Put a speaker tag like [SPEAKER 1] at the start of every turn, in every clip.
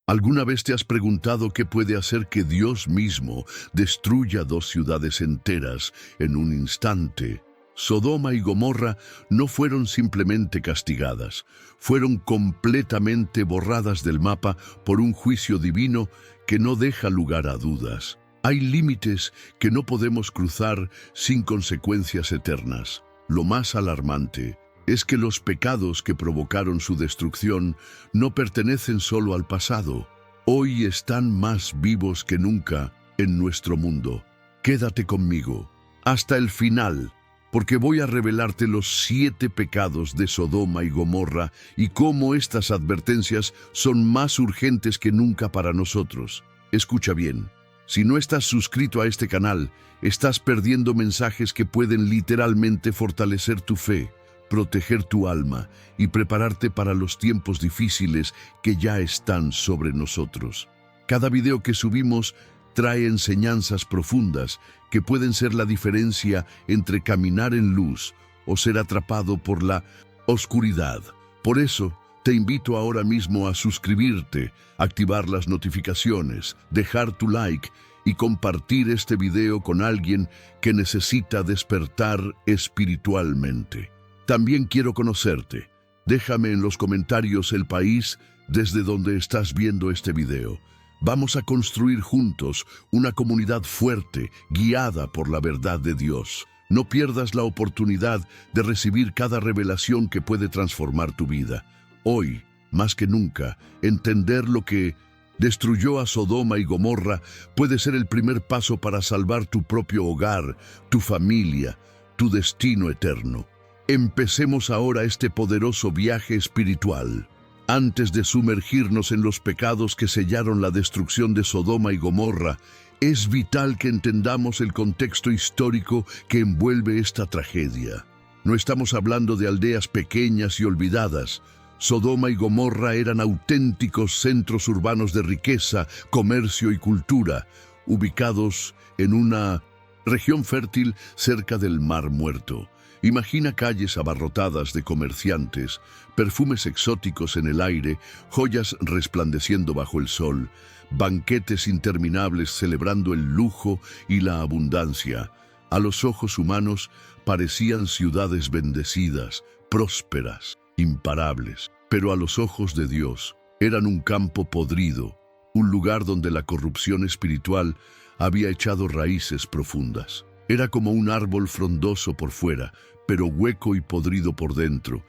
[SPEAKER 1] ¿Alguna vez te has preguntado qué puede hacer que Dios mismo destruya dos ciudades enteras en un instante? Sodoma y Gomorra no fueron simplemente castigadas, fueron completamente borradas del mapa por un juicio divino que no deja lugar a dudas. Hay límites que no podemos cruzar sin consecuencias eternas. Lo más alarmante es que los pecados que provocaron su destrucción no pertenecen solo al pasado. Hoy están más vivos que nunca en nuestro mundo. Quédate conmigo hasta el final, porque voy a revelarte los 7 pecados de Sodoma y Gomorra y cómo estas advertencias son más urgentes que nunca para nosotros. Escucha bien. Si no estás suscrito a este canal, estás perdiendo mensajes que pueden literalmente fortalecer tu fe, proteger tu alma y prepararte para los tiempos difíciles que ya están sobre nosotros. Cada video que subimos trae enseñanzas profundas que pueden ser la diferencia entre caminar en luz o ser atrapado por la oscuridad. Por eso, te invito ahora mismo a suscribirte, activar las notificaciones, dejar tu like y compartir este video con alguien que necesita despertar espiritualmente. También quiero conocerte. Déjame en los comentarios el país desde donde estás viendo este video. Vamos a construir juntos una comunidad fuerte, guiada por la verdad de Dios. No pierdas la oportunidad de recibir cada revelación que puede transformar tu vida. Hoy, más que nunca, entender lo que destruyó a Sodoma y Gomorra puede ser el primer paso para salvar tu propio hogar, tu familia, tu destino eterno. Empecemos ahora este poderoso viaje espiritual. Antes de sumergirnos en los pecados que sellaron la destrucción de Sodoma y Gomorra, es vital que entendamos el contexto histórico que envuelve esta tragedia. No estamos hablando de aldeas pequeñas y olvidadas. Sodoma y Gomorra eran auténticos centros urbanos de riqueza, comercio y cultura, ubicados en una región fértil cerca del Mar Muerto. Imagina calles abarrotadas de comerciantes, perfumes exóticos en el aire, joyas resplandeciendo bajo el sol, banquetes interminables celebrando el lujo y la abundancia. A los ojos humanos parecían ciudades bendecidas, prósperas, imparables, pero a los ojos de Dios eran un campo podrido, un lugar donde la corrupción espiritual había echado raíces profundas. Era como un árbol frondoso por fuera, pero hueco y podrido por dentro,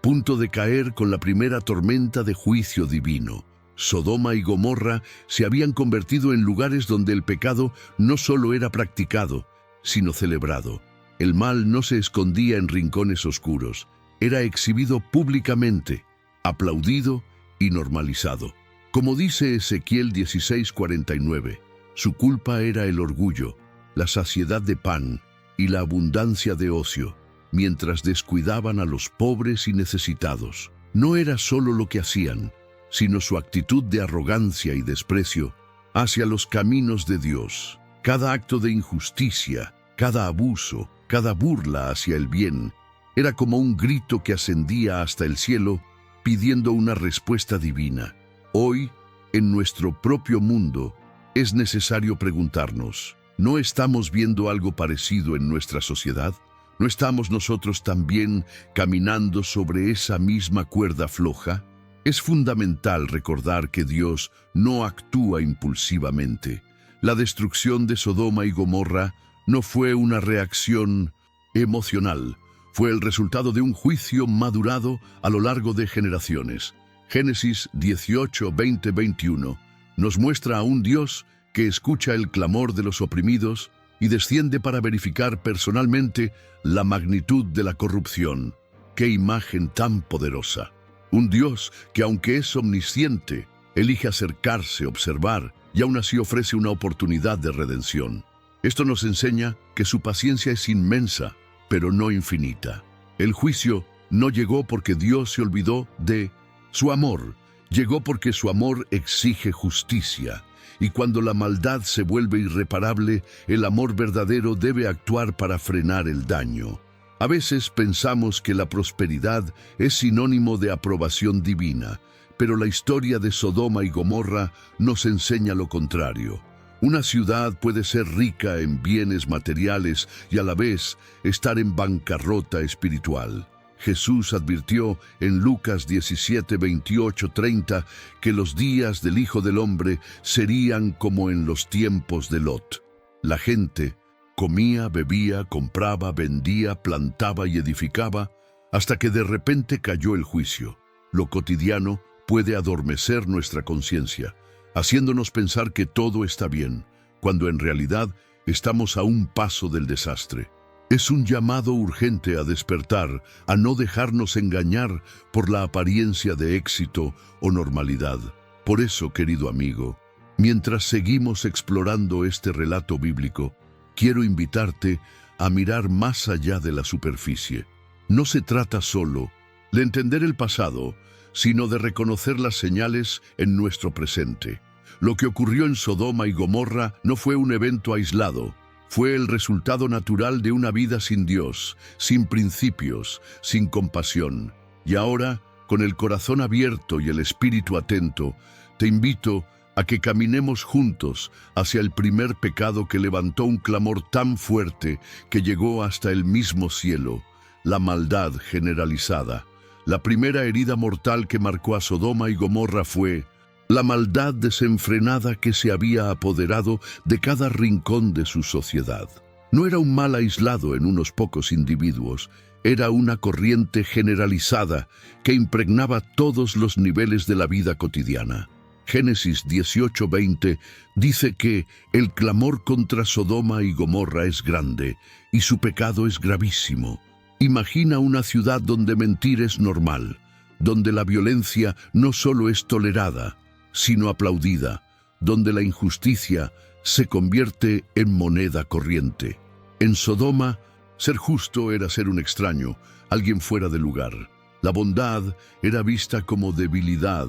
[SPEAKER 1] punto de caer con la primera tormenta de juicio divino. Sodoma y Gomorra se habían convertido en lugares donde el pecado no solo era practicado, sino celebrado. El mal no se escondía en rincones oscuros, era exhibido públicamente, aplaudido y normalizado. Como dice Ezequiel 16:49, su culpa era el orgullo, la saciedad de pan y la abundancia de ocio, mientras descuidaban a los pobres y necesitados. No era solo lo que hacían, sino su actitud de arrogancia y desprecio hacia los caminos de Dios. Cada acto de injusticia, cada abuso, cada burla hacia el bien, era como un grito que ascendía hasta el cielo pidiendo una respuesta divina. Hoy, en nuestro propio mundo, es necesario preguntarnos, ¿no estamos viendo algo parecido en nuestra sociedad? ¿No estamos nosotros también caminando sobre esa misma cuerda floja? Es fundamental recordar que Dios no actúa impulsivamente. La destrucción de Sodoma y Gomorra no fue una reacción emocional, fue el resultado de un juicio madurado a lo largo de generaciones. Génesis 18, 20, 21 nos muestra a un Dios que escucha el clamor de los oprimidos y desciende para verificar personalmente la magnitud de la corrupción. ¡Qué imagen tan poderosa! Un Dios que, aunque es omnisciente, elige acercarse, observar y aún así ofrece una oportunidad de redención. Esto nos enseña que su paciencia es inmensa, pero no infinita. El juicio no llegó porque Dios se olvidó de su amor, llegó porque su amor exige justicia. Y cuando la maldad se vuelve irreparable, el amor verdadero debe actuar para frenar el daño. A veces pensamos que la prosperidad es sinónimo de aprobación divina, Pero la historia de Sodoma y Gomorra nos enseña lo contrario. Una ciudad puede ser rica en bienes materiales y a la vez estar en bancarrota espiritual. Jesús advirtió en Lucas 17, 28, 30 que los días del Hijo del Hombre serían como en los tiempos de Lot. La gente comía, bebía, compraba, vendía, plantaba y edificaba, hasta que de repente cayó el juicio. Lo cotidiano puede adormecer nuestra conciencia, haciéndonos pensar que todo está bien, cuando en realidad estamos a un paso del desastre. Es un llamado urgente a despertar, a no dejarnos engañar por la apariencia de éxito o normalidad. Por eso, querido amigo, mientras seguimos explorando este relato bíblico, quiero invitarte a mirar más allá de la superficie. No se trata solo de entender el pasado, sino de reconocer las señales en nuestro presente. Lo que ocurrió en Sodoma y Gomorra no fue un evento aislado, fue el resultado natural de una vida sin Dios, sin principios, sin compasión. Y ahora, con el corazón abierto y el espíritu atento, te invito a que caminemos juntos hacia el primer pecado que levantó un clamor tan fuerte que llegó hasta el mismo cielo: la maldad generalizada. La primera herida mortal que marcó a Sodoma y Gomorra fue la maldad desenfrenada que se había apoderado de cada rincón de su sociedad. No era un mal aislado en unos pocos individuos, era una corriente generalizada que impregnaba todos los niveles de la vida cotidiana. Génesis 18:20 dice que el clamor contra Sodoma y Gomorra es grande y su pecado es gravísimo. Imagina una ciudad donde mentir es normal, donde la violencia no solo es tolerada, sino aplaudida, donde la injusticia se convierte en moneda corriente. En Sodoma, ser justo era ser un extraño, alguien fuera de lugar. La bondad era vista como debilidad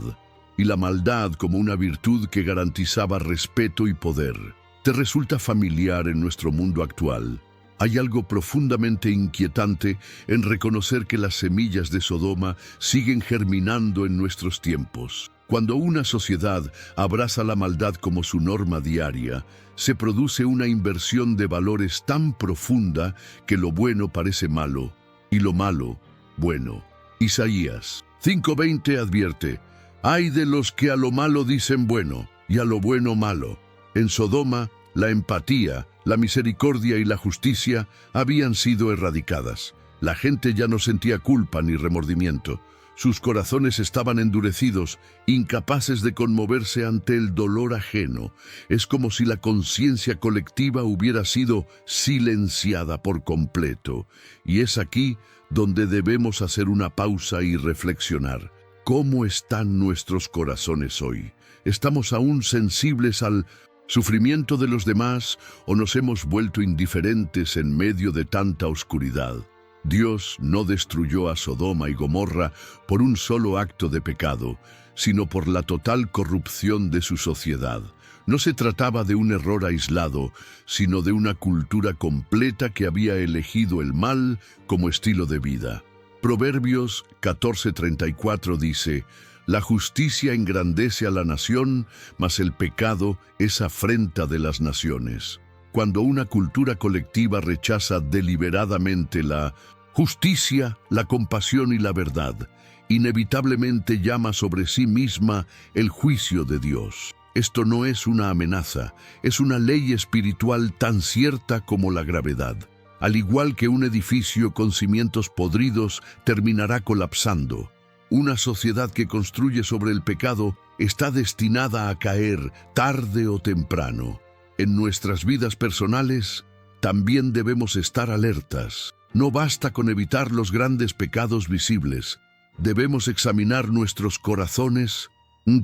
[SPEAKER 1] y la maldad como una virtud que garantizaba respeto y poder. ¿Te resulta familiar en nuestro mundo actual? Hay algo profundamente inquietante en reconocer que las semillas de Sodoma siguen germinando en nuestros tiempos. Cuando una sociedad abraza la maldad como su norma diaria, se produce una inversión de valores tan profunda que lo bueno parece malo y lo malo, bueno. Isaías 5:20 advierte: «Ay de los que a lo malo dicen bueno y a lo bueno malo». En Sodoma, la empatía, la misericordia y la justicia habían sido erradicadas. La gente ya no sentía culpa ni remordimiento. Sus corazones estaban endurecidos, incapaces de conmoverse ante el dolor ajeno. Es como si la conciencia colectiva hubiera sido silenciada por completo. Y es aquí donde debemos hacer una pausa y reflexionar. ¿Cómo están nuestros corazones hoy? ¿Estamos aún sensibles al sufrimiento de los demás o nos hemos vuelto indiferentes en medio de tanta oscuridad? Dios no destruyó a Sodoma y Gomorra por un solo acto de pecado, sino por la total corrupción de su sociedad. No se trataba de un error aislado, sino de una cultura completa que había elegido el mal como estilo de vida. Proverbios 14:34 dice: «La justicia engrandece a la nación, mas el pecado es afrenta de las naciones». Cuando una cultura colectiva rechaza deliberadamente la justicia, la compasión y la verdad, inevitablemente llama sobre sí misma el juicio de Dios. Esto no es una amenaza, es una ley espiritual tan cierta como la gravedad. Al igual que un edificio con cimientos podridos terminará colapsando, una sociedad que construye sobre el pecado está destinada a caer tarde o temprano. En nuestras vidas personales también debemos estar alertas. No basta con evitar los grandes pecados visibles. Debemos examinar nuestros corazones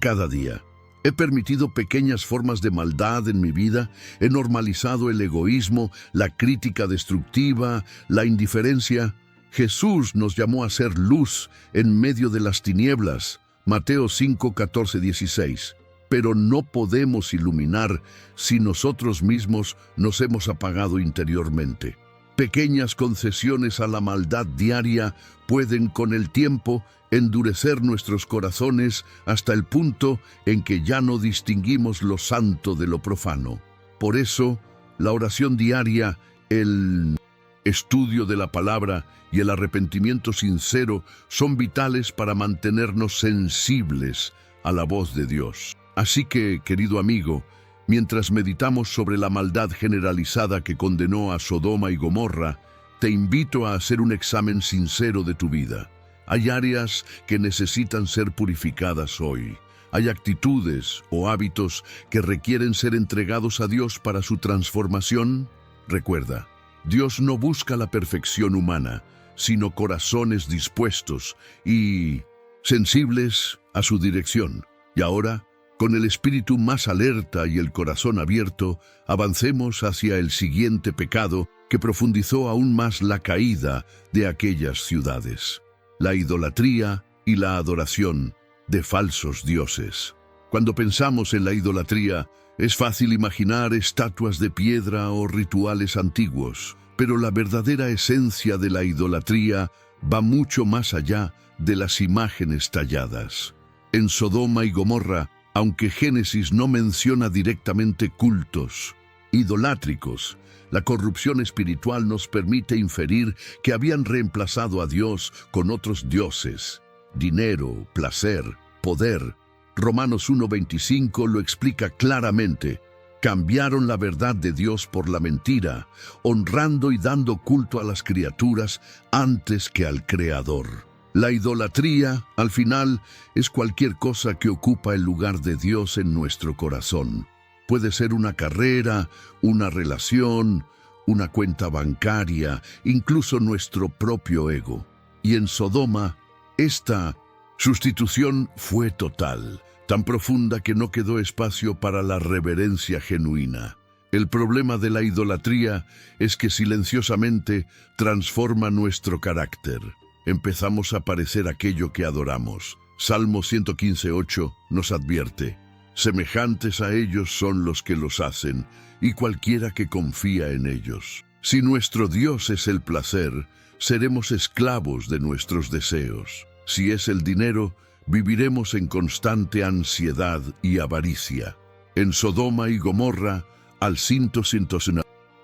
[SPEAKER 1] cada día. He permitido pequeñas formas de maldad en mi vida, he normalizado el egoísmo, la crítica destructiva, la indiferencia. Jesús nos llamó a ser luz en medio de las tinieblas. Mateo 5, 14, 16. Pero no podemos iluminar si nosotros mismos nos hemos apagado interiormente. Pequeñas concesiones a la maldad diaria pueden con el tiempo endurecer nuestros corazones hasta el punto en que ya no distinguimos lo santo de lo profano. Por eso, la oración diaria, el estudio de la palabra y el arrepentimiento sincero son vitales para mantenernos sensibles a la voz de Dios. Así que, querido amigo, mientras meditamos sobre la maldad generalizada que condenó a Sodoma y Gomorra, te invito a hacer un examen sincero de tu vida. Hay áreas que necesitan ser purificadas hoy. Hay actitudes o hábitos que requieren ser entregados a Dios para su transformación. Recuerda, Dios no busca la perfección humana, sino corazones dispuestos y sensibles a su dirección. Y ahora, con el espíritu más alerta y el corazón abierto, avancemos hacia el siguiente pecado que profundizó aún más la caída de aquellas ciudades: la idolatría y la adoración de falsos dioses. Cuando pensamos en la idolatría, es fácil imaginar estatuas de piedra o rituales antiguos, pero la verdadera esencia de la idolatría va mucho más allá de las imágenes talladas. En Sodoma y Gomorra, aunque Génesis no menciona directamente cultos idolátricos, la corrupción espiritual nos permite inferir que habían reemplazado a Dios con otros dioses: dinero, placer, poder. Romanos 1:25 lo explica claramente. Cambiaron la verdad de Dios por la mentira, honrando y dando culto a las criaturas antes que al Creador. La idolatría, al final, es cualquier cosa que ocupa el lugar de Dios en nuestro corazón. Puede ser una carrera, una relación, una cuenta bancaria, incluso nuestro propio ego. Y en Sodoma, esta sustitución fue total, tan profunda que no quedó espacio para la reverencia genuina. El problema de la idolatría es que silenciosamente transforma nuestro carácter. Empezamos a parecer aquello que adoramos. Salmo 115:8 nos advierte: semejantes a ellos son los que los hacen, y cualquiera que confía en ellos. Si nuestro Dios es el placer, seremos esclavos de nuestros deseos. Si es el dinero, viviremos en constante ansiedad y avaricia. En Sodoma y Gomorra, al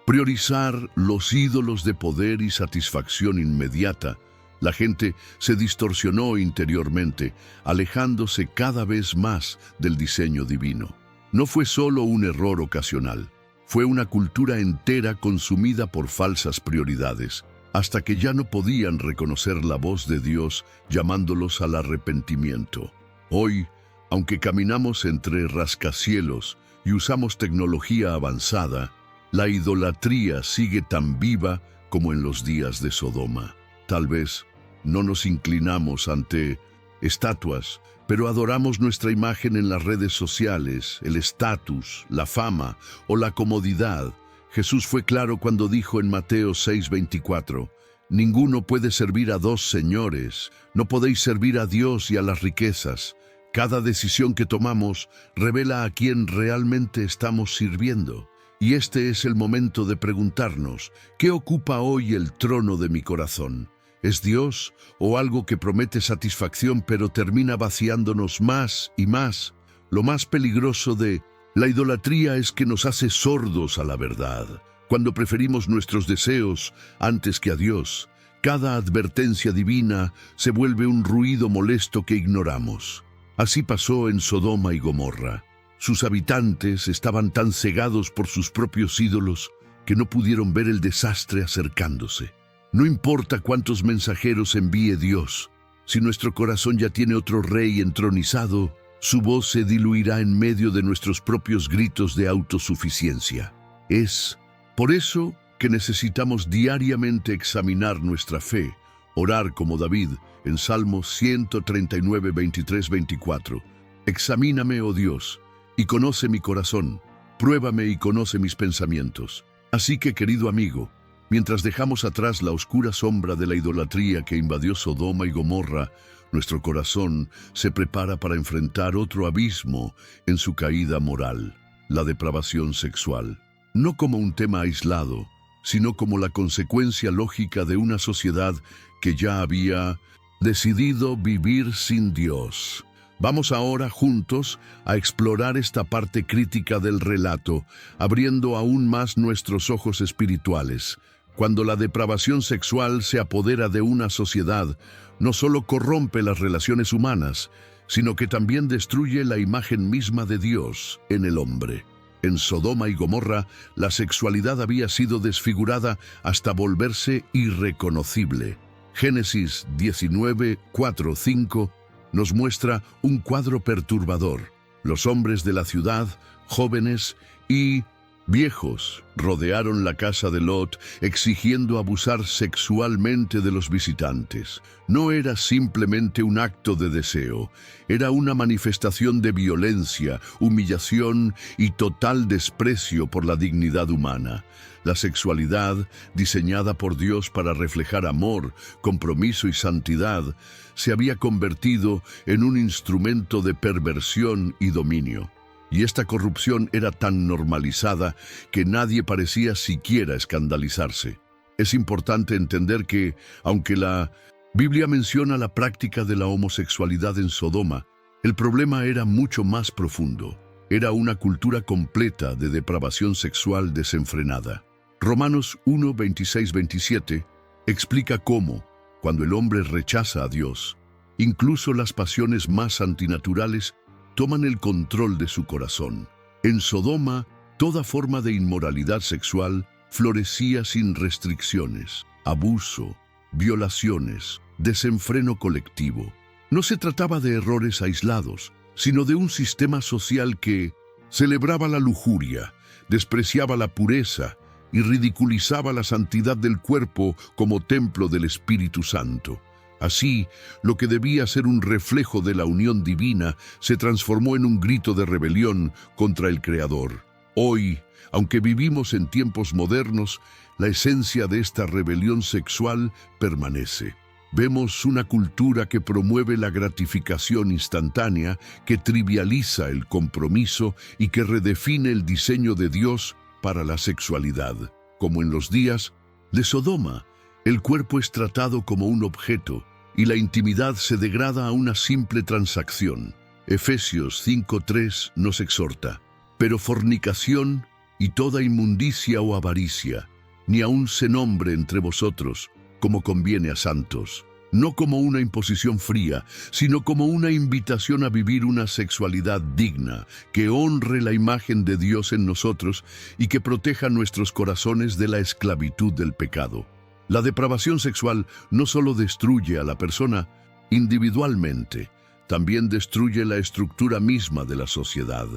[SPEAKER 1] priorizar los ídolos de poder y satisfacción inmediata, la gente se distorsionó interiormente, alejándose cada vez más del diseño divino. No fue solo un error ocasional, fue una cultura entera consumida por falsas prioridades, hasta que ya no podían reconocer la voz de Dios llamándolos al arrepentimiento. Hoy, aunque caminamos entre rascacielos y usamos tecnología avanzada, la idolatría sigue tan viva como en los días de Sodoma. Tal vez no nos inclinamos ante estatuas, pero adoramos nuestra imagen en las redes sociales, el estatus, la fama o la comodidad. Jesús fue claro cuando dijo en Mateo 6:24, ninguno puede servir a dos señores, no podéis servir a Dios y a las riquezas. Cada decisión que tomamos revela a quién realmente estamos sirviendo. Y este es el momento de preguntarnos, ¿qué ocupa hoy el trono de mi corazón? ¿Es Dios o algo que promete satisfacción pero termina vaciándonos más y más? Lo más peligroso de la idolatría es que nos hace sordos a la verdad. Cuando preferimos nuestros deseos antes que a Dios, cada advertencia divina se vuelve un ruido molesto que ignoramos. Así pasó en Sodoma y Gomorra. Sus habitantes estaban tan cegados por sus propios ídolos que no pudieron ver el desastre acercándose. No importa cuántos mensajeros envíe Dios, si nuestro corazón ya tiene otro rey entronizado, su voz se diluirá en medio de nuestros propios gritos de autosuficiencia. Es por eso que necesitamos diariamente examinar nuestra fe, orar como David en Salmos 139, 23, 24. Examíname, oh Dios, y conoce mi corazón, pruébame y conoce mis pensamientos. Así que, querido amigo, mientras dejamos atrás la oscura sombra de la idolatría que invadió Sodoma y Gomorra, nuestro corazón se prepara para enfrentar otro abismo en su caída moral, la depravación sexual. No como un tema aislado, sino como la consecuencia lógica de una sociedad que ya había decidido vivir sin Dios. Vamos ahora juntos a explorar esta parte crítica del relato, abriendo aún más nuestros ojos espirituales. Cuando la depravación sexual se apodera de una sociedad, no solo corrompe las relaciones humanas, sino que también destruye la imagen misma de Dios en el hombre. En Sodoma y Gomorra, la sexualidad había sido desfigurada hasta volverse irreconocible. Génesis 19, 4, 5 nos muestra un cuadro perturbador. Los hombres de la ciudad, jóvenes y viejos, rodearon la casa de Lot, exigiendo abusar sexualmente de los visitantes. No era simplemente un acto de deseo, era una manifestación de violencia, humillación y total desprecio por la dignidad humana. La sexualidad, diseñada por Dios para reflejar amor, compromiso y santidad, se había convertido en un instrumento de perversión y dominio. Y esta corrupción era tan normalizada que nadie parecía siquiera escandalizarse. Es importante entender que, aunque la Biblia menciona la práctica de la homosexualidad en Sodoma, el problema era mucho más profundo. Era una cultura completa de depravación sexual desenfrenada. Romanos 1, 26, 27 explica cómo, cuando el hombre rechaza a Dios, incluso las pasiones más antinaturales toman el control de su corazón. En Sodoma, toda forma de inmoralidad sexual florecía sin restricciones, abuso, violaciones, desenfreno colectivo. No se trataba de errores aislados, sino de un sistema social que celebraba la lujuria, despreciaba la pureza y ridiculizaba la santidad del cuerpo como templo del Espíritu Santo. Así, lo que debía ser un reflejo de la unión divina se transformó en un grito de rebelión contra el Creador. Hoy, aunque vivimos en tiempos modernos, la esencia de esta rebelión sexual permanece. Vemos una cultura que promueve la gratificación instantánea, que trivializa el compromiso y que redefine el diseño de Dios para la sexualidad. Como en los días de Sodoma, el cuerpo es tratado como un objeto y la intimidad se degrada a una simple transacción. Efesios 5:3 nos exhorta: pero fornicación y toda inmundicia o avaricia, ni aun se nombre entre vosotros, como conviene a santos, no como una imposición fría, sino como una invitación a vivir una sexualidad digna, que honre la imagen de Dios en nosotros y que proteja nuestros corazones de la esclavitud del pecado. La depravación sexual no solo destruye a la persona individualmente, también destruye la estructura misma de la sociedad.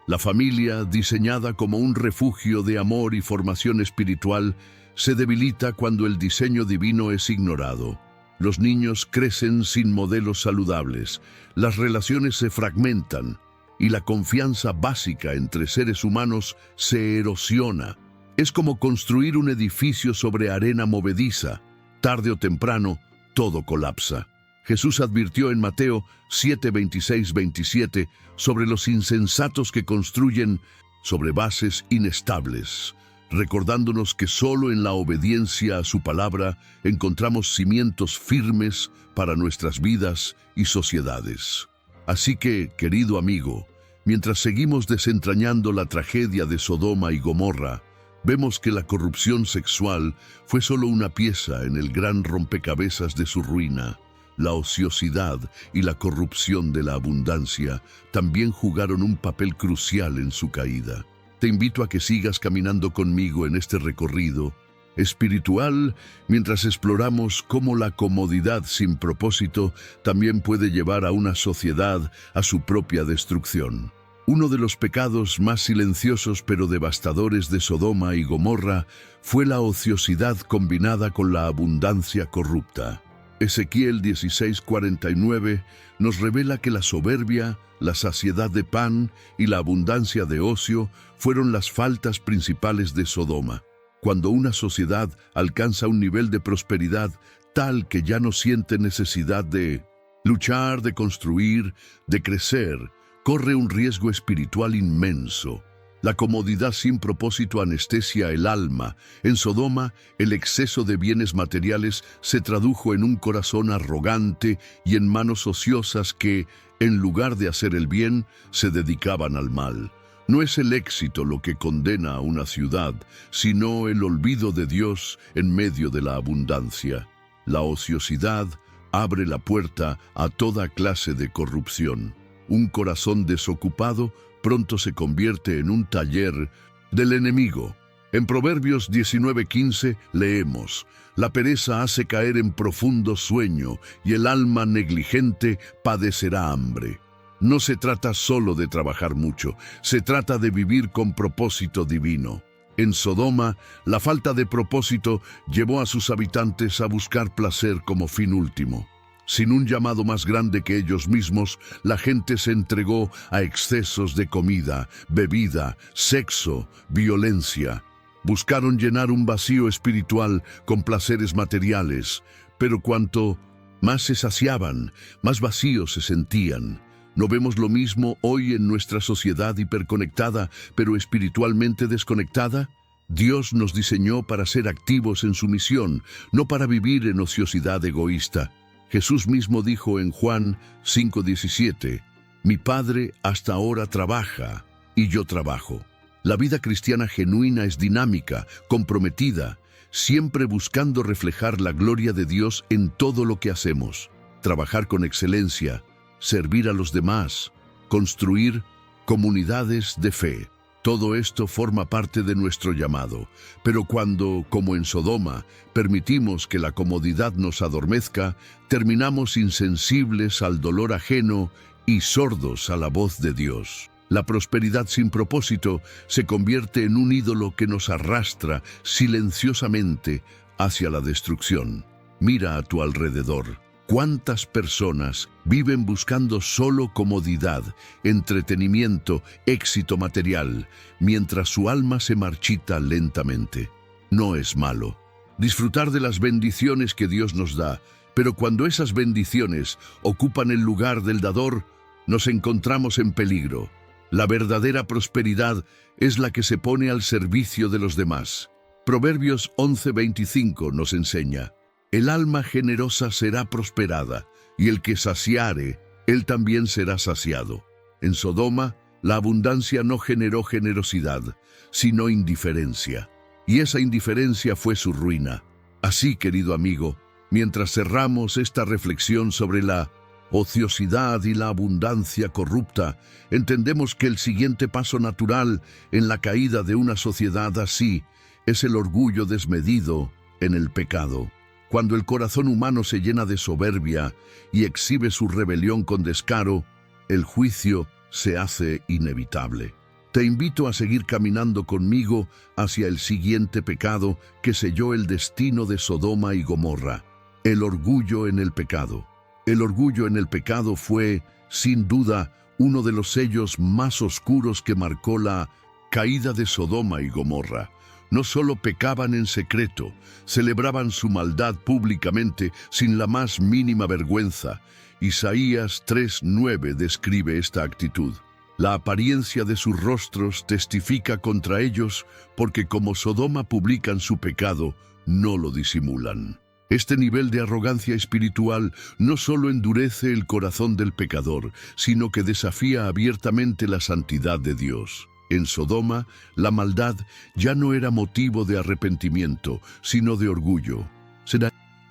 [SPEAKER 1] La familia, diseñada como un refugio de amor y formación espiritual, se debilita cuando el diseño divino es ignorado. Los niños crecen sin modelos saludables, las relaciones se fragmentan y la confianza básica entre seres humanos se erosiona. Es como construir un edificio sobre arena movediza. Tarde o temprano, todo colapsa. Jesús advirtió en Mateo 7, 26, 27 sobre los insensatos que construyen sobre bases inestables, recordándonos que solo en la obediencia a su palabra encontramos cimientos firmes para nuestras vidas y sociedades. Así que, querido amigo, mientras seguimos desentrañando la tragedia de Sodoma y Gomorra, vemos que la corrupción sexual fue solo una pieza en el gran rompecabezas de su ruina. La ociosidad y la corrupción de la abundancia también jugaron un papel crucial en su caída. Te invito a que sigas caminando conmigo en este recorrido espiritual mientras exploramos cómo la comodidad sin propósito también puede llevar a una sociedad a su propia destrucción. Uno de los pecados más silenciosos pero devastadores de Sodoma y Gomorra fue la ociosidad combinada con la abundancia corrupta. Ezequiel 16:49 nos revela que la soberbia, la saciedad de pan y la abundancia de ocio fueron las faltas principales de Sodoma. Cuando una sociedad alcanza un nivel de prosperidad tal que ya no siente necesidad de luchar, de construir, de crecer, corre un riesgo espiritual inmenso. La comodidad sin propósito anestesia el alma. En Sodoma, el exceso de bienes materiales se tradujo en un corazón arrogante y en manos ociosas que, en lugar de hacer el bien, se dedicaban al mal. No es el éxito lo que condena a una ciudad, sino el olvido de Dios en medio de la abundancia. La ociosidad abre la puerta a toda clase de corrupción. Un corazón desocupado pronto se convierte en un taller del enemigo. En Proverbios 19:15 leemos: la pereza hace caer en profundo sueño y el alma negligente padecerá hambre. No se trata solo de trabajar mucho, se trata de vivir con propósito divino. En Sodoma, la falta de propósito llevó a sus habitantes a buscar placer como fin último. Sin un llamado más grande que ellos mismos, la gente se entregó a excesos de comida, bebida, sexo, violencia. Buscaron llenar un vacío espiritual con placeres materiales, pero cuanto más se saciaban, más vacíos se sentían. ¿No vemos lo mismo hoy en nuestra sociedad hiperconectada, pero espiritualmente desconectada? Dios nos diseñó para ser activos en su misión, no para vivir en ociosidad egoísta. Jesús mismo dijo en Juan 5:17, mi Padre hasta ahora trabaja y yo trabajo. La vida cristiana genuina es dinámica, comprometida, siempre buscando reflejar la gloria de Dios en todo lo que hacemos. Trabajar con excelencia, servir a los demás, construir comunidades de fe. Todo esto forma parte de nuestro llamado, pero cuando, como en Sodoma, permitimos que la comodidad nos adormezca, terminamos insensibles al dolor ajeno y sordos a la voz de Dios. La prosperidad sin propósito se convierte en un ídolo que nos arrastra silenciosamente hacia la destrucción. Mira a tu alrededor. ¿Cuántas personas viven buscando solo comodidad, entretenimiento, éxito material, mientras su alma se marchita lentamente? No es malo disfrutar de las bendiciones que Dios nos da, pero cuando esas bendiciones ocupan el lugar del dador, nos encontramos en peligro. La verdadera prosperidad es la que se pone al servicio de los demás. Proverbios 11:25 nos enseña: el alma generosa será prosperada, y el que saciare, él también será saciado. En Sodoma, la abundancia no generó generosidad, sino indiferencia. Y esa indiferencia fue su ruina. Así, querido amigo, mientras cerramos esta reflexión sobre la ociosidad y la abundancia corrupta, entendemos que el siguiente paso natural en la caída de una sociedad así es el orgullo desmedido en el pecado. Cuando el corazón humano se llena de soberbia y exhibe su rebelión con descaro, el juicio se hace inevitable. Te invito a seguir caminando conmigo hacia el siguiente pecado que selló el destino de Sodoma y Gomorra: el orgullo en el pecado. El orgullo en el pecado fue, sin duda, uno de los sellos más oscuros que marcó la caída de Sodoma y Gomorra. No solo pecaban en secreto, celebraban su maldad públicamente sin la más mínima vergüenza. Isaías 3:9 describe esta actitud. La apariencia de sus rostros testifica contra ellos, porque como Sodoma publican su pecado, no lo disimulan. Este nivel de arrogancia espiritual no solo endurece el corazón del pecador, sino que desafía abiertamente la santidad de Dios. En Sodoma, la maldad ya no era motivo de arrepentimiento, sino de orgullo.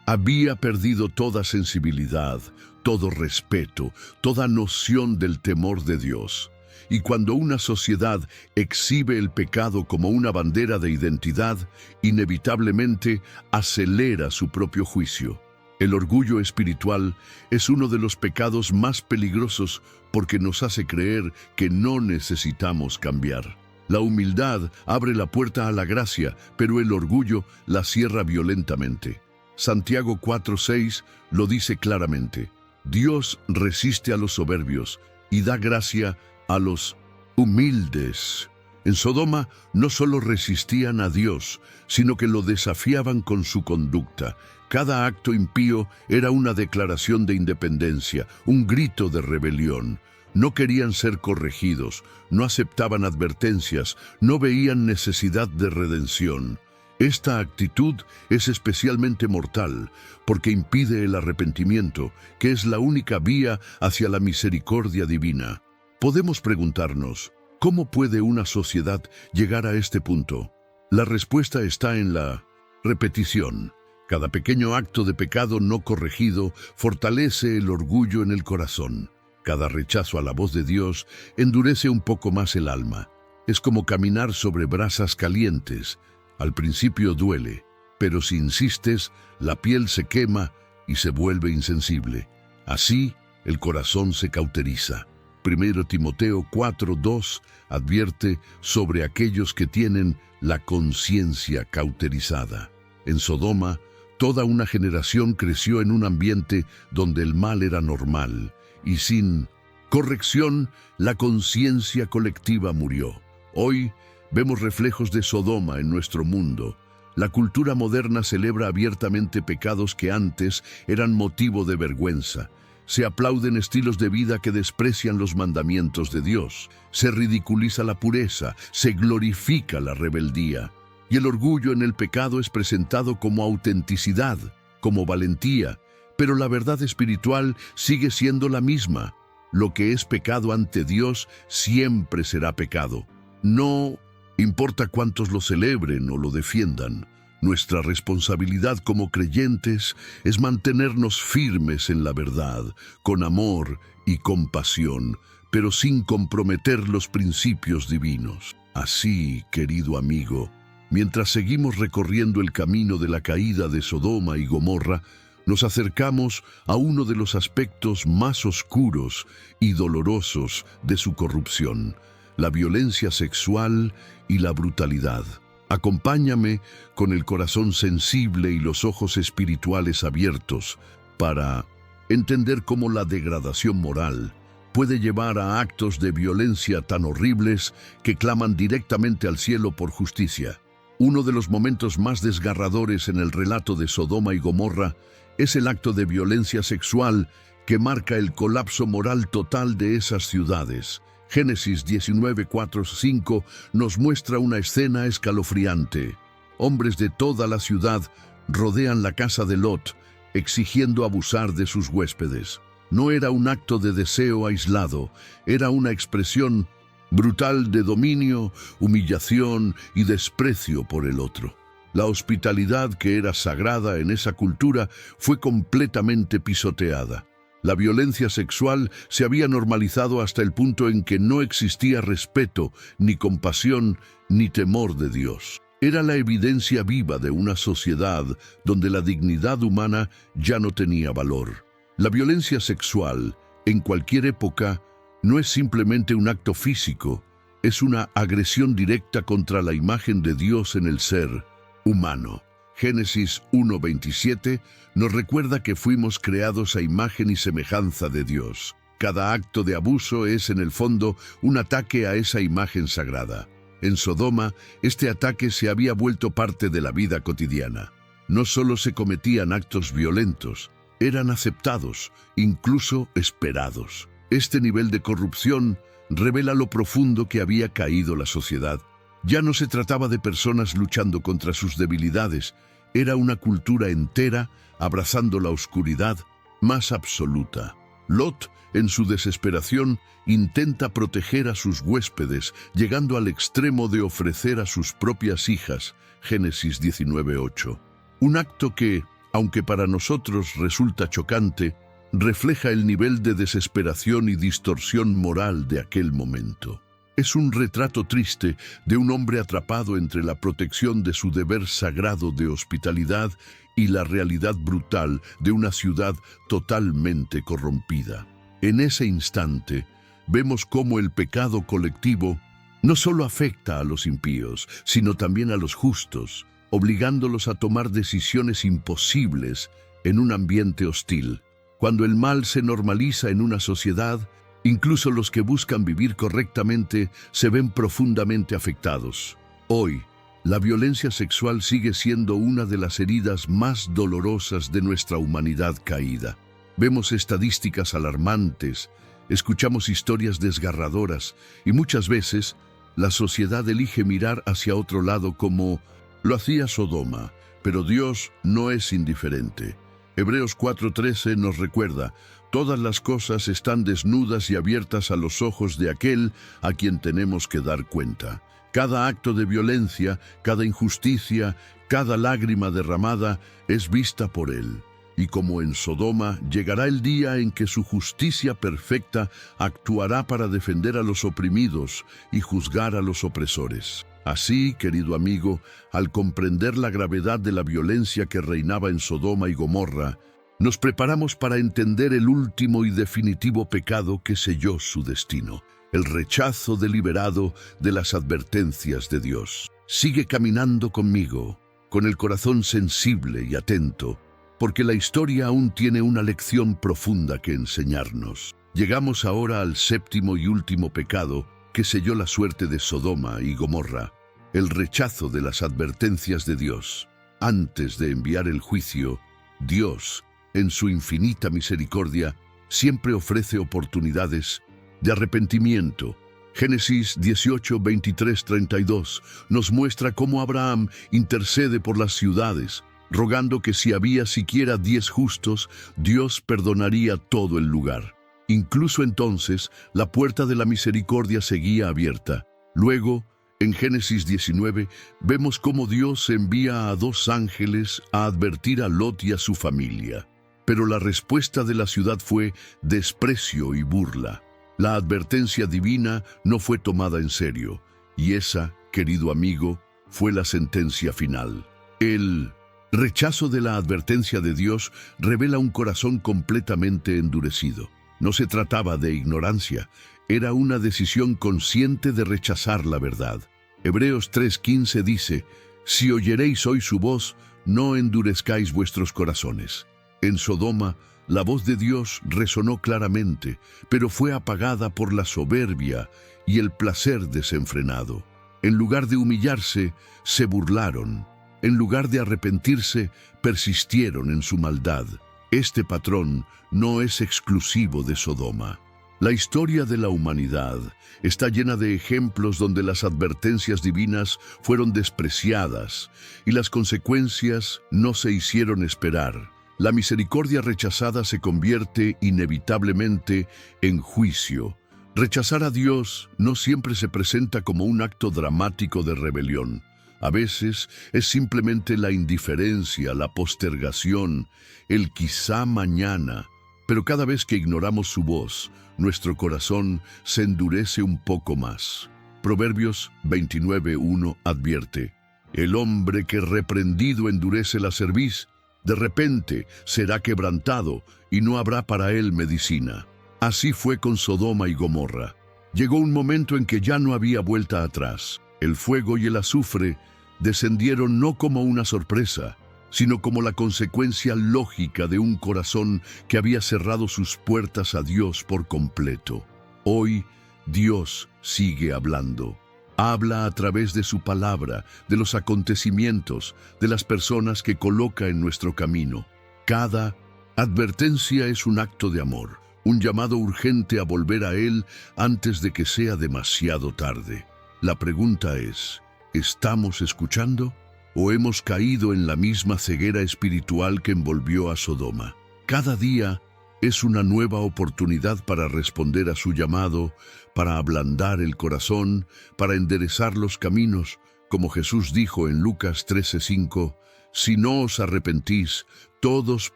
[SPEAKER 1] Había perdido toda sensibilidad, todo respeto, toda noción del temor de Dios. Y cuando una sociedad exhibe el pecado como una bandera de identidad, inevitablemente acelera su propio juicio. El orgullo espiritual es uno de los pecados más peligrosos porque nos hace creer que no necesitamos cambiar. La humildad abre la puerta a la gracia, pero el orgullo la cierra violentamente. Santiago 4:6 lo dice claramente: Dios resiste a los soberbios y da gracia a los humildes. En Sodoma no solo resistían a Dios, sino que lo desafiaban con su conducta. Cada acto impío era una declaración de independencia, un grito de rebelión. No querían ser corregidos, no aceptaban advertencias, no veían necesidad de redención. Esta actitud es especialmente mortal porque impide el arrepentimiento, que es la única vía hacia la misericordia divina. Podemos preguntarnos, ¿cómo puede una sociedad llegar a este punto? La respuesta está en la repetición. Cada pequeño acto de pecado no corregido fortalece el orgullo en el corazón. Cada rechazo a la voz de Dios endurece un poco más el alma. Es como caminar sobre brasas calientes. Al principio duele, pero si insistes, la piel se quema y se vuelve insensible. Así, el corazón se cauteriza. 1 Timoteo 4:2 advierte sobre aquellos que tienen la conciencia cauterizada. En Sodoma, toda una generación creció en un ambiente donde el mal era normal, y sin corrección, la conciencia colectiva murió. Hoy, vemos reflejos de Sodoma en nuestro mundo. La cultura moderna celebra abiertamente pecados que antes eran motivo de vergüenza. Se aplauden estilos de vida que desprecian los mandamientos de Dios. Se ridiculiza la pureza, se glorifica la rebeldía. Y el orgullo en el pecado es presentado como autenticidad, como valentía. Pero la verdad espiritual sigue siendo la misma. Lo que es pecado ante Dios siempre será pecado. No importa cuántos lo celebren o lo defiendan. Nuestra responsabilidad como creyentes es mantenernos firmes en la verdad, con amor y compasión, pero sin comprometer los principios divinos. Así, querido amigo, mientras seguimos recorriendo el camino de la caída de Sodoma y Gomorra, nos acercamos a uno de los aspectos más oscuros y dolorosos de su corrupción: la violencia sexual y la brutalidad. Acompáñame con el corazón sensible y los ojos espirituales abiertos para entender cómo la degradación moral puede llevar a actos de violencia tan horribles que claman directamente al cielo por justicia. Uno de los momentos más desgarradores en el relato de Sodoma y Gomorra es el acto de violencia sexual que marca el colapso moral total de esas ciudades. Génesis 19:4-5 nos muestra una escena escalofriante. Hombres de toda la ciudad rodean la casa de Lot, exigiendo abusar de sus huéspedes. No era un acto de deseo aislado, era una expresión brutal de dominio, humillación y desprecio por el otro. La hospitalidad, que era sagrada en esa cultura, fue completamente pisoteada. La violencia sexual se había normalizado hasta el punto en que no existía respeto, ni compasión, ni temor de Dios. Era la evidencia viva de una sociedad donde la dignidad humana ya no tenía valor. La violencia sexual, en cualquier época, no es simplemente un acto físico, es una agresión directa contra la imagen de Dios en el ser humano. Génesis 1:27 nos recuerda que fuimos creados a imagen y semejanza de Dios. Cada acto de abuso es, en el fondo, un ataque a esa imagen sagrada. En Sodoma, este ataque se había vuelto parte de la vida cotidiana. No solo se cometían actos violentos, eran aceptados, incluso esperados. Este nivel de corrupción revela lo profundo que había caído la sociedad. Ya no se trataba de personas luchando contra sus debilidades, era una cultura entera abrazando la oscuridad más absoluta. Lot, en su desesperación, intenta proteger a sus huéspedes, llegando al extremo de ofrecer a sus propias hijas. Génesis 19:8. Un acto que, aunque para nosotros resulta chocante, refleja el nivel de desesperación y distorsión moral de aquel momento. Es un retrato triste de un hombre atrapado entre la protección de su deber sagrado de hospitalidad y la realidad brutal de una ciudad totalmente corrompida. En ese instante, vemos cómo el pecado colectivo no solo afecta a los impíos, sino también a los justos, obligándolos a tomar decisiones imposibles en un ambiente hostil. Cuando el mal se normaliza en una sociedad, incluso los que buscan vivir correctamente se ven profundamente afectados. Hoy, la violencia sexual sigue siendo una de las heridas más dolorosas de nuestra humanidad caída. Vemos estadísticas alarmantes. escuchamos historias desgarradoras y muchas veces la sociedad elige mirar hacia otro lado como lo hacía Sodoma, pero Dios no es indiferente. Hebreos 4:13 nos recuerda: todas las cosas están desnudas y abiertas a los ojos de aquel a quien tenemos que dar cuenta. Cada acto de violencia, cada injusticia, cada lágrima derramada es vista por Él. Y como en Sodoma, llegará el día en que su justicia perfecta actuará para defender a los oprimidos y juzgar a los opresores. Así, querido amigo, al comprender la gravedad de la violencia que reinaba en Sodoma y Gomorra, nos preparamos para entender el último y definitivo pecado que selló su destino: el rechazo deliberado de las advertencias de Dios. Sigue caminando conmigo, con el corazón sensible y atento, porque la historia aún tiene una lección profunda que enseñarnos. Llegamos ahora al séptimo y último pecado que selló la suerte de Sodoma y Gomorra: el rechazo de las advertencias de Dios. Antes de enviar el juicio, Dios, en su infinita misericordia, siempre ofrece oportunidades de arrepentimiento. Génesis 18, 23, 32 nos muestra cómo Abraham intercede por las ciudades, rogando que si había siquiera 10 justos, Dios perdonaría todo el lugar. Incluso entonces, la puerta de la misericordia seguía abierta. Luego, en Génesis 19, vemos cómo Dios envía a 2 ángeles a advertir a Lot y a su familia. Pero la respuesta de la ciudad fue desprecio y burla. La advertencia divina no fue tomada en serio, y esa, querido amigo, fue la sentencia final. El rechazo de la advertencia de Dios revela un corazón completamente endurecido. No se trataba de ignorancia, era una decisión consciente de rechazar la verdad. Hebreos 3:15 dice: si oyeréis hoy su voz, no endurezcáis vuestros corazones. En Sodoma, la voz de Dios resonó claramente, pero fue apagada por la soberbia y el placer desenfrenado. En lugar de humillarse, se burlaron. En lugar de arrepentirse, persistieron en su maldad. Este patrón no es exclusivo de Sodoma. La historia de la humanidad está llena de ejemplos donde las advertencias divinas fueron despreciadas y las consecuencias no se hicieron esperar. La misericordia rechazada se convierte inevitablemente en juicio. Rechazar a Dios no siempre se presenta como un acto dramático de rebelión. A veces es simplemente la indiferencia, la postergación, el quizá mañana. Pero cada vez que ignoramos su voz, nuestro corazón se endurece un poco más. Proverbios 29:1 advierte: el hombre que reprendido endurece la cerviz, de repente será quebrantado y no habrá para él medicina. Así fue con Sodoma y Gomorra. Llegó un momento en que ya no había vuelta atrás. El fuego y el azufre descendieron no como una sorpresa, sino como la consecuencia lógica de un corazón que había cerrado sus puertas a Dios por completo. Hoy, Dios sigue hablando. Habla a través de su palabra, de los acontecimientos, de las personas que coloca en nuestro camino. Cada advertencia es un acto de amor, un llamado urgente a volver a Él antes de que sea demasiado tarde. La pregunta es: ¿estamos escuchando? ¿O hemos caído en la misma ceguera espiritual que envolvió a Sodoma? Cada día es una nueva oportunidad para responder a su llamado, para ablandar el corazón, para enderezar los caminos, como Jesús dijo en Lucas 13:5, si no os arrepentís, todos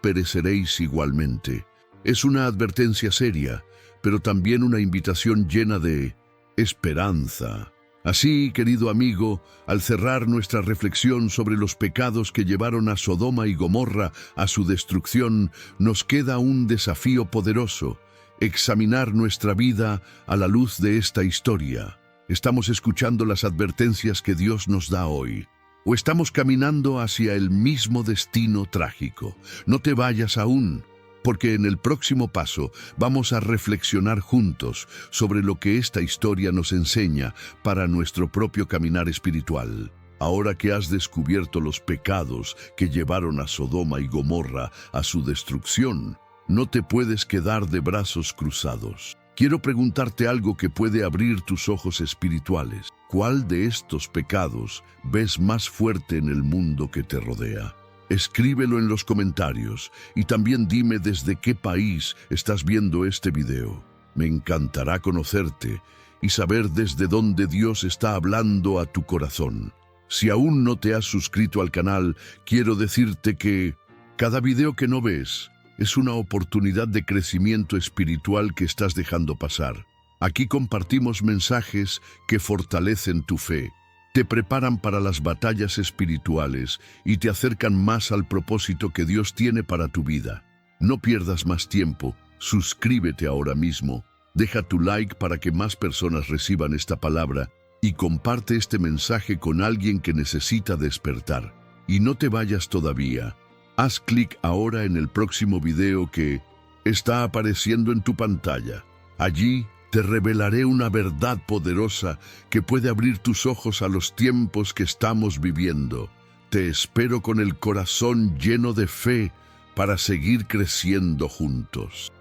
[SPEAKER 1] pereceréis igualmente. Es una advertencia seria, pero también una invitación llena de esperanza. Así, querido amigo, al cerrar nuestra reflexión sobre los pecados que llevaron a Sodoma y Gomorra a su destrucción, nos queda un desafío poderoso: examinar nuestra vida a la luz de esta historia. ¿Estamos escuchando las advertencias que Dios nos da hoy? ¿O estamos caminando hacia el mismo destino trágico? No te vayas aún, porque en el próximo paso vamos a reflexionar juntos sobre lo que esta historia nos enseña para nuestro propio caminar espiritual. Ahora que has descubierto los pecados que llevaron a Sodoma y Gomorra a su destrucción, no te puedes quedar de brazos cruzados. quiero preguntarte algo que puede abrir tus ojos espirituales. ¿Cuál de estos pecados ves más fuerte en el mundo que te rodea? Escríbelo en los comentarios y también dime desde qué país estás viendo este video. Me encantará conocerte y saber desde dónde Dios está hablando a tu corazón. Si aún no te has suscrito al canal, quiero decirte que cada video que no ves es una oportunidad de crecimiento espiritual que estás dejando pasar. Aquí compartimos mensajes que fortalecen tu fe, te preparan para las batallas espirituales y te acercan más al propósito que Dios tiene para tu vida. No pierdas más tiempo, suscríbete ahora mismo, deja tu like para que más personas reciban esta palabra y comparte este mensaje con alguien que necesita despertar. Y no te vayas todavía. Haz clic ahora en el próximo video que está apareciendo en tu pantalla. Allí te revelaré una verdad poderosa que puede abrir tus ojos a los tiempos que estamos viviendo. Te espero con el corazón lleno de fe para seguir creciendo juntos.